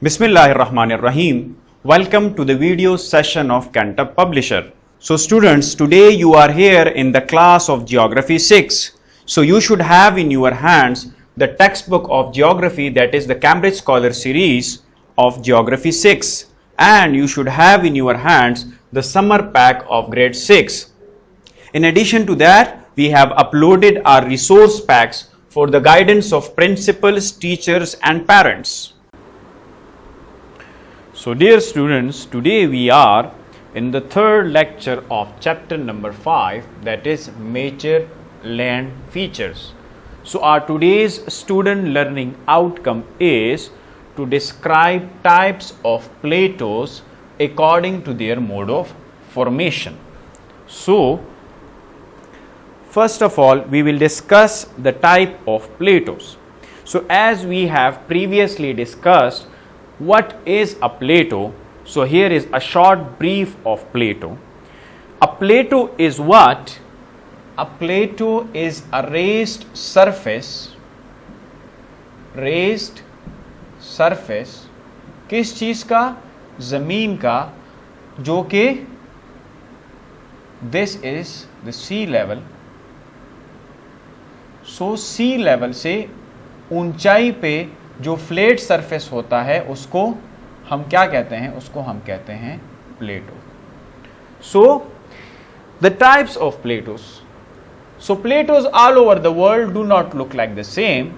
Bismillahirrahmanirrahim. Welcome to the video session of Cantab Publisher. So students, today you are here in the class of Geography 6. So you should have in your hands the textbook of Geography, that is the Cambridge Scholar series of Geography 6. And you should have in your hands the summer pack of grade 6. In addition to that, we have uploaded our resource packs for the guidance of principals, teachers and parents. So dear students, today we are in the third lecture of chapter number 5, that is major land features. So our today's student learning outcome is to describe types of plateaus according to their mode of formation. So first of all, we will discuss the type of plateaus. So as we have previously discussed what is a plateau, so here is a short brief of plateau. A plateau is what? A plateau is a raised surface किस चीज का? जमीन का, जो कि this is the sea level. So sea level से ऊंचाई पे जो फ्लैट सरफेस होता है उसको हम क्या कहते हैं? उसको हम कहते हैं plateau. So the types of plateaus. So plateaus all over the world do not look like the same.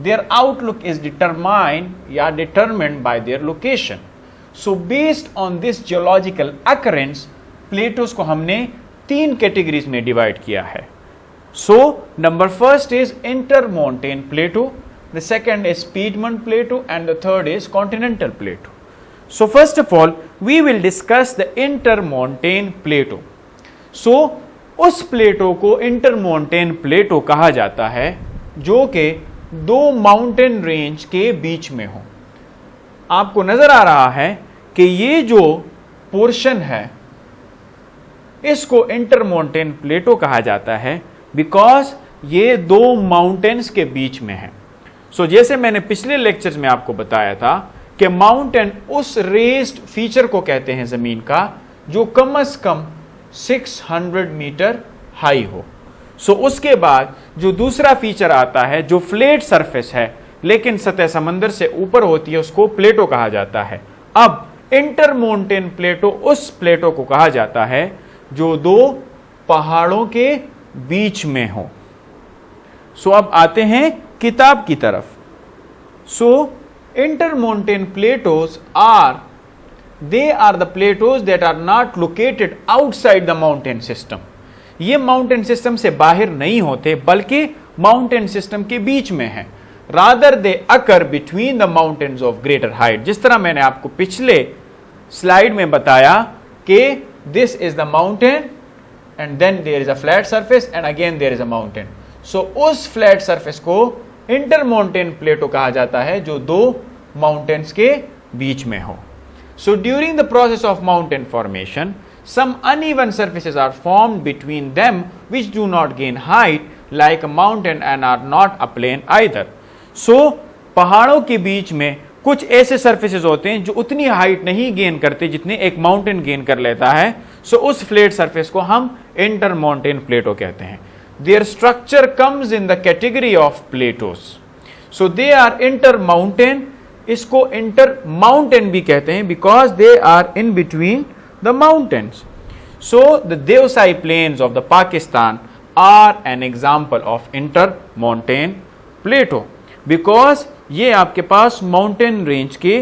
Their outlook is determined by their location. So based on this geological occurrence, plateaus को हमने 3 categories में divide किया है. So number first is intermontane plateau, the second is Piedmont plateau and the third is continental plateau. So first of all we will discuss the intermontane plateau. So उस प्लेटो को इंटरमोंटेन प्लेटो कहा जाता है जो कि 2 माउंटेन रेंज के बीच में हो. आपको नजर आ रहा है कि ये जो पोर्शन है इसको इंटरमोंटेन प्लेटो कहा जाता है बिकॉज ये 2 माउंटेन्स के बीच में है. सो जैसे मैंने पिछले लेक्चर्स में आपको बताया था कि माउंटेन उस रेस्ड फीचर को कहते हैं जमीन का जो कम से कम 600 मीटर हाई हो. सो उसके बाद जो दूसरा फीचर आता है जो फ्लैट सरफेस है लेकिन सतह समंदर से ऊपर होती है उसको प्लेटो कहा जाता है. अब इंटरमोंटेन प्लेटो उस प्लेटो को कहा जाता है जो 2 पहाड़ों के बीच में हो. सो अब आते हैं किताब की तरफ. So intermontane plateaus are the plateaus that are not located outside the mountain system. ये माउंटेन सिस्टम से बाहर नहीं होते बल्कि माउंटेन सिस्टम के बीच में है. Rather they occur between the mountains of greater height. जिस तरह मैंने आपको पिछले स्लाइड में बताया कि this is the mountain and then there is a flat surface and again there is a mountain. So उस फ्लैट सरफेस को इंटरमोंटेन प्लेटो कहा जाता है जो 2 माउंटेन्स के बीच में हो. So during the process of mountain formation some uneven surfaces are formed between them which do not gain height like a mountain and are not a plain either. So पहाड़ों के बीच में कुछ ऐसे surfaces होते हैं जो उतनी हाइट नहीं गेन करते जितने एक माउंटेन गेन कर लेता है. So उस फ्लैट सरफेस को हम इंटरमोंटेन प्लेटो कहते हैं. Their structure comes in the category of plateaus. So they are intermountain. इसको intermountain भी कहते हैं because they are in between the mountains. So the Devsai plains of the Pakistan are an example of intermontane plateau because ये आपके पास mountain range के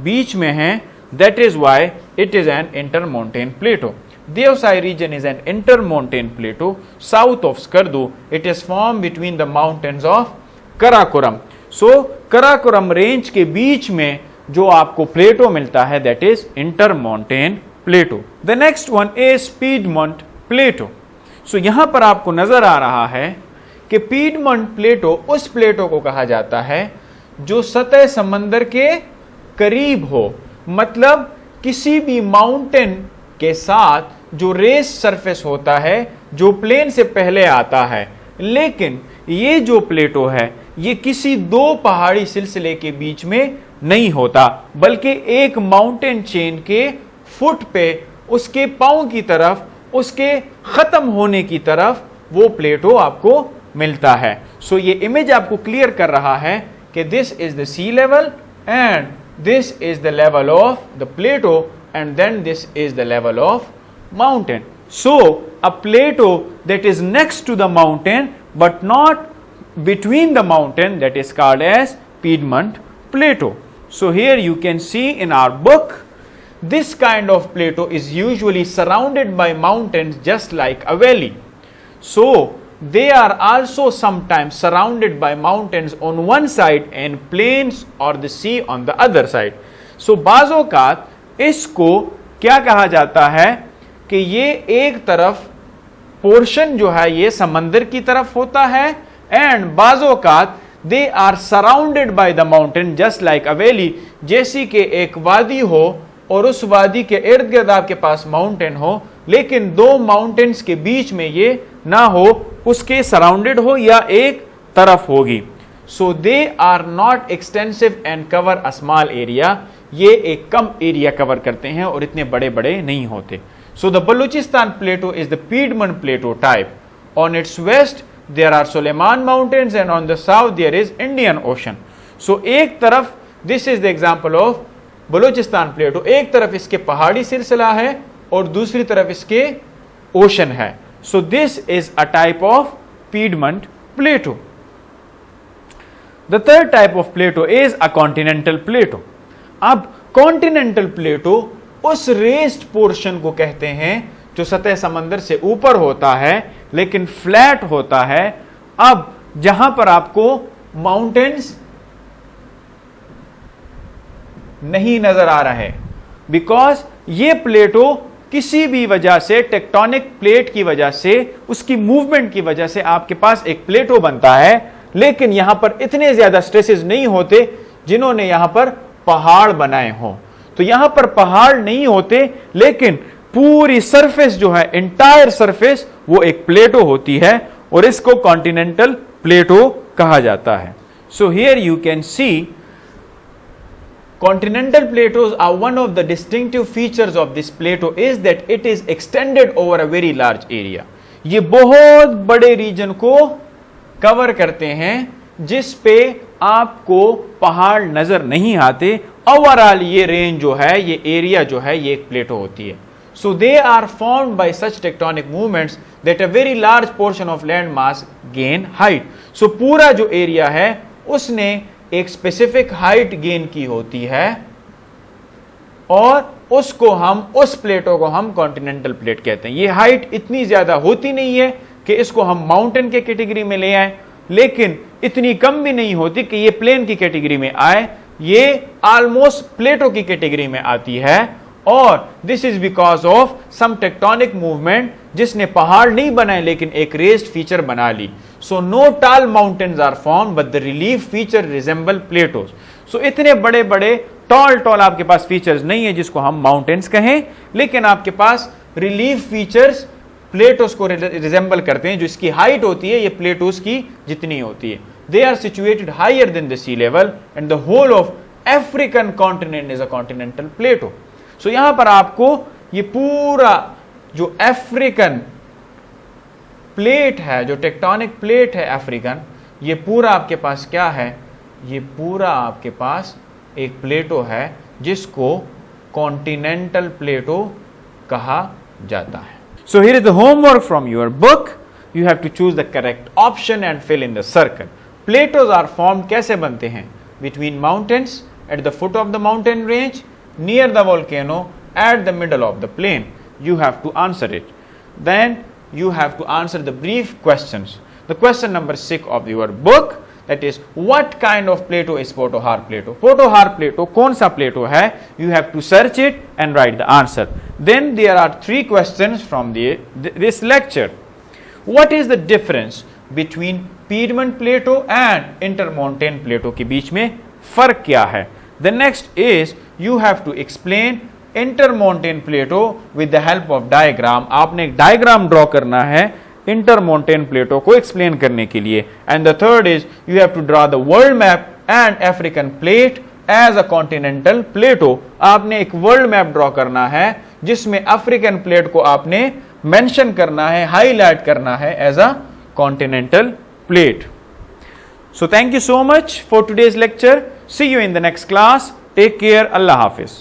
बीच में है. That is why it is an intermontane plateau. Devsai region is an intermontane plateau south of Skardu. It is formed between the mountains of Karakoram. So Karakoram range के बीच में जो आपको प्लेटो मिलता है that is intermontane plateau. The next one is piedmont plateau. So यहां पर आपको नजर आ रहा है कि पीडमोंट प्लेटो उस प्लेटो को कहा जाता है जो सतह समंदर के करीब हो. मतलब किसी भी माउंटेन के साथ जो रेस सरफेस होता है जो प्लेन से पहले आता है, लेकिन ये जो प्लेटो है ये किसी 2 पहाड़ी सिलसिले के बीच में नहीं होता, बल्कि एक माउंटेन चेन के फुट पे उसके पांव की तरफ, उसके खत्म होने की तरफ वो प्लेटो आपको मिलता है। सो ये इमेज आपको क्लियर कर रहा है कि this is the sea level and this is the level of the plateau and then this is the level of mountain. So a plateau that is next to the mountain but not between the mountain, that is called as Piedmont Plateau. So here you can see in our book, this kind of plateau is usually surrounded by mountains just like a valley. So they are also sometimes surrounded by mountains on one side and plains or the sea on the other side. So बाज़-औक़ात इसको क्या कहा जाता है कि ये एक तरफ portion जो है ये समंदर की तरफ होता है एंड बाज़-औक़ात they are surrounded by the mountain just like a valley, जैसी कि एक वादी हो और उस वादी के इर्द गिर्द आपके पास माउंटेन हो, लेकिन दो माउंटेन्स के बीच में ये ना हो, उसके सराउंडेड हो या एक तरफ होगी। So they are not extensive and cover a small area, ये एक कम एरिया कवर करते हैं और इतने बड़े बड़े नहीं होते। So the Balochistan plateau is the piedmont plateau type. On its west there are Suleiman mountains and on the south there is Indian Ocean. So एक तरफ this is the example of Balochistan प्लेटो, एक तरफ इसके पहाड़ी सिलसिला है और दूसरी तरफ इसके ओशन है। So this is a type of Piedmont Plateau. The third type of plateau is a continental plateau. अब continental plateau उस raised portion को कहते हैं जो सतह समंदर से ऊपर होता है लेकिन फ्लैट होता है। अब जहां पर आपको माउंटेन्स नहीं नजर आ रहे, बिकॉज ये प्लेटो किसी भी वजह से, टेक्टोनिक प्लेट की वजह से, उसकी मूवमेंट की वजह से आपके पास एक प्लेटो बनता है, लेकिन यहां पर इतने ज्यादा स्ट्रेसेस नहीं होते जिन्होंने यहां पर पहाड़ बनाए हों। तो यहां पर पहाड़ नहीं होते लेकिन पूरी सरफेस जो है, इंटायर सरफेस, वो एक प्लेटो होती है और इसको कॉन्टिनेंटल प्लेटो कहा जाता है। So here you can see continental plateaus are one of the distinctive features of this plateau is that it is extended over a very large area. ये बहुत बड़े रीजन को कवर करते हैं जिस पे आपको पहाड़ नजर नहीं आते। ओवरऑल ये रेंज जो है, ये एरिया जो है, ये एक प्लेटो होती है। So they are formed by such tectonic movements that a very large portion of land mass gain height. So पूरा जो एरिया है उसने एक स्पेसिफिक हाइट गेन की होती है और उसको हम, उस प्लेटो को हम कॉन्टिनेंटल प्लेट कहते हैं। ये हाइट इतनी ज्यादा होती नहीं है कि इसको हम माउंटेन के कैटेगरी में ले आए, लेकिन इतनी कम भी नहीं होती कि ये प्लेन की कैटेगरी में आए। ये ऑलमोस्ट प्लेटो की कैटेगरी में आती है और this is because of some tectonic movement जिसने पहाड़ नहीं बनाए लेकिन एक रेस्ड फीचर बना ली। So no tall mountains are form but the relief feature resemble plateaus. सो इतने बड़े बड़े टॉल आपके पास फीचर्स नहीं है जिसको हम माउंटेन्स कहें, लेकिन आपके पास रिलीफ फीचर्स प्लेटोस को रिजेंबल करते हैं। जो इसकी हाइट होती है ये प्लेटोस की जितनी होती है। They are situated higher than the sea level and the whole of African continent is a continental plateau. So यहां पर आपको ये पूरा जो अफ्रीकन प्लेट है, जो टेक्टोनिक प्लेट है अफ्रीकन, ये पूरा आपके पास क्या है, ये पूरा आपके पास एक प्लेटो है जिसको कॉन्टिनेंटल प्लेटो कहा जाता है। So here is the homework from your book. You have to choose the correct option and fill in the circle. Plateaus are formed कैसे बनते हैं? Between mountains, at the foot of the mountain range, near the volcano, at the middle of the plain. You have to answer it. Then you have to answer the brief questions. The question number 6 of your book, that is, what kind of plateau is Potohar Plateau? Potohar Plateau कौन सा प्लेटो है? You have to search it and write the answer. Then there are 3 questions from this lecture. What is the difference between Piedmont Plateau and Intermontane Plateau? के बीच में फर्क क्या है? The next is you have to explain intermontane plateau with the help of diagram. आपने एक diagram draw करना है इंटरमोंटेन प्लेटो को एक्सप्लेन करने के लिए। And the third is you have to draw the world map and African plate as a continental plate हो। आपने एक वर्ल्ड मैप ड्रॉ करना है जिसमें अफ्रीकन प्लेट को आपने मेंशन करना है, हाईलाइट करना है as a continental plate. So thank you so much for today's lecture. See you in the next class. Take care. Allah Hafiz.